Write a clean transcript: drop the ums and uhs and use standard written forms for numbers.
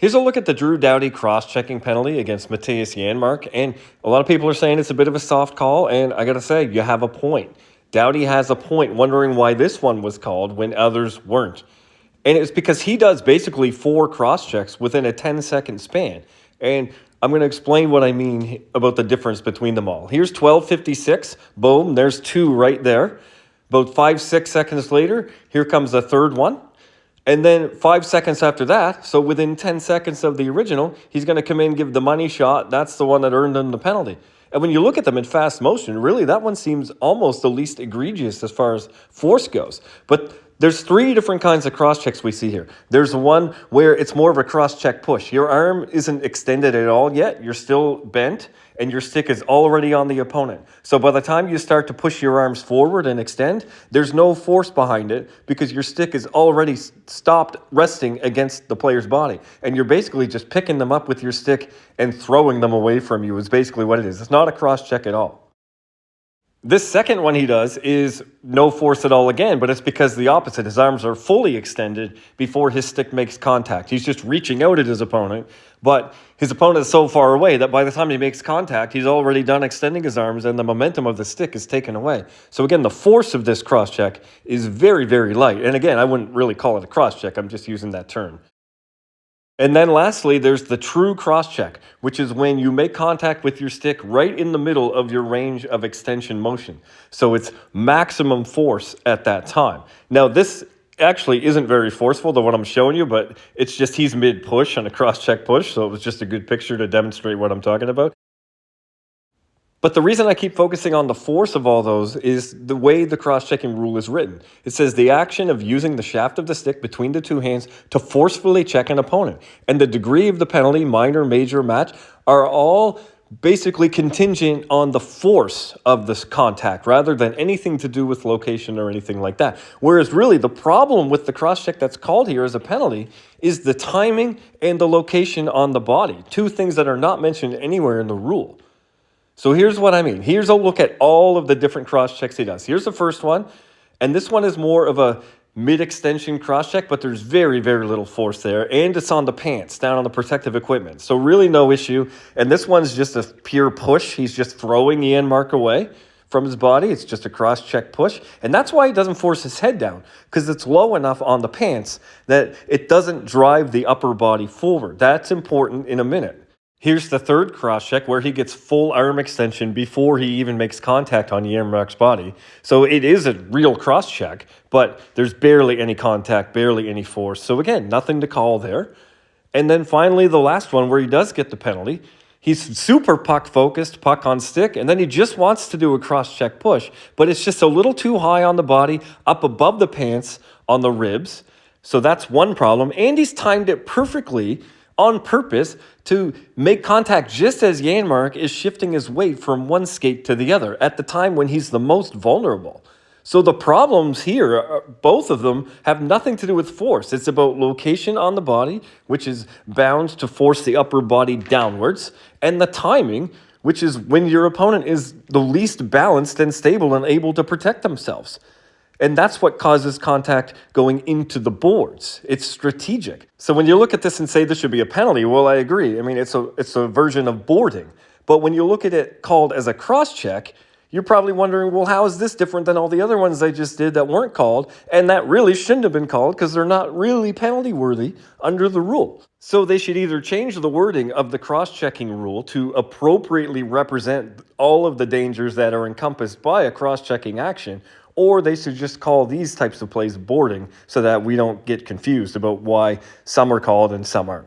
Here's a look at the Drew Doughty cross-checking penalty against Matthias Janmark, and a lot of people are saying it's a bit of a soft call, and I gotta say, you have a point. Doughty has a point, wondering why this one was called when others weren't. And it's because he does basically 4 cross-checks within a 10-second span. And I'm going to explain what I mean about the difference between them all. Here's 12:56, boom, there's 2 right there. About 5-6 seconds later, here comes the third one. And then 5 seconds after that, so within 10 seconds of the original, he's going to come in, give the money shot. That's the one that earned him the penalty. And when you look at them in fast motion, really that one seems almost the least egregious as far as force goes. But there's 3 different kinds of cross-checks we see here. There's one where it's more of a cross-check push. Your arm isn't extended at all yet. You're still bent, and your stick is already on the opponent. So by the time you start to push your arms forward and extend, there's no force behind it because your stick is already stopped resting against the player's body. And you're basically just picking them up with your stick and throwing them away from you is basically what it is. It's not a cross-check at all. This second one he does is no force at all again, but it's because the opposite. His arms are fully extended before his stick makes contact. He's just reaching out at his opponent, but his opponent is so far away that by the time he makes contact, he's already done extending his arms and the momentum of the stick is taken away. So again, the force of this cross-check is very, very light. And again, I wouldn't really call it a cross-check. I'm just using that term. And then lastly, there's the true cross-check, which is when you make contact with your stick right in the middle of your range of extension motion. So it's maximum force at that time. Now, this actually isn't very forceful to what I'm showing you, but it's just he's mid-push on a cross-check push, so it was just a good picture to demonstrate what I'm talking about. But the reason I keep focusing on the force of all those is the way the cross-checking rule is written. It says the action of using the shaft of the stick between the 2 hands to forcefully check an opponent. And the degree of the penalty, minor, major, match, are all basically contingent on the force of this contact rather than anything to do with location or anything like that. Whereas really the problem with the cross-check that's called here as a penalty is the timing and the location on the body. 2 things that are not mentioned anywhere in the rule. So here's what I mean. Here's a look at all of the different cross-checks he does. Here's the first one, and this one is more of a mid-extension cross-check, but there's very, very little force there, and it's on the pants, down on the protective equipment. So really no issue, and this one's just a pure push. He's just throwing Janmark away from his body. It's just a cross-check push, and that's why he doesn't force his head down, because it's low enough on the pants that it doesn't drive the upper body forward. That's important in a minute. Here's the third cross-check where he gets full arm extension before he even makes contact on Janmark's body. So it is a real cross-check, but there's barely any contact, barely any force. So again, nothing to call there. And then finally, the last one where he does get the penalty. He's super puck-focused, puck on stick, and then he just wants to do a cross-check push, but it's just a little too high on the body, up above the pants on the ribs. So that's one problem, and he's timed it perfectly on purpose to make contact just as Janmark is shifting his weight from one skate to the other at the time when he's the most vulnerable. So the problems here, both of them, have nothing to do with force. It's about location on the body, which is bound to force the upper body downwards, and the timing, which is when your opponent is the least balanced and stable and able to protect themselves. And that's what causes contact going into the boards. It's strategic. So when you look at this and say this should be a penalty, well, I agree. I mean, it's a version of boarding. But when you look at it called as a cross-check, you're probably wondering, well, how is this different than all the other ones I just did that weren't called? And that really shouldn't have been called because they're not really penalty-worthy under the rule. So they should either change the wording of the cross-checking rule to appropriately represent all of the dangers that are encompassed by a cross-checking action, or they should just call these types of plays boarding so that we don't get confused about why some are called and some aren't.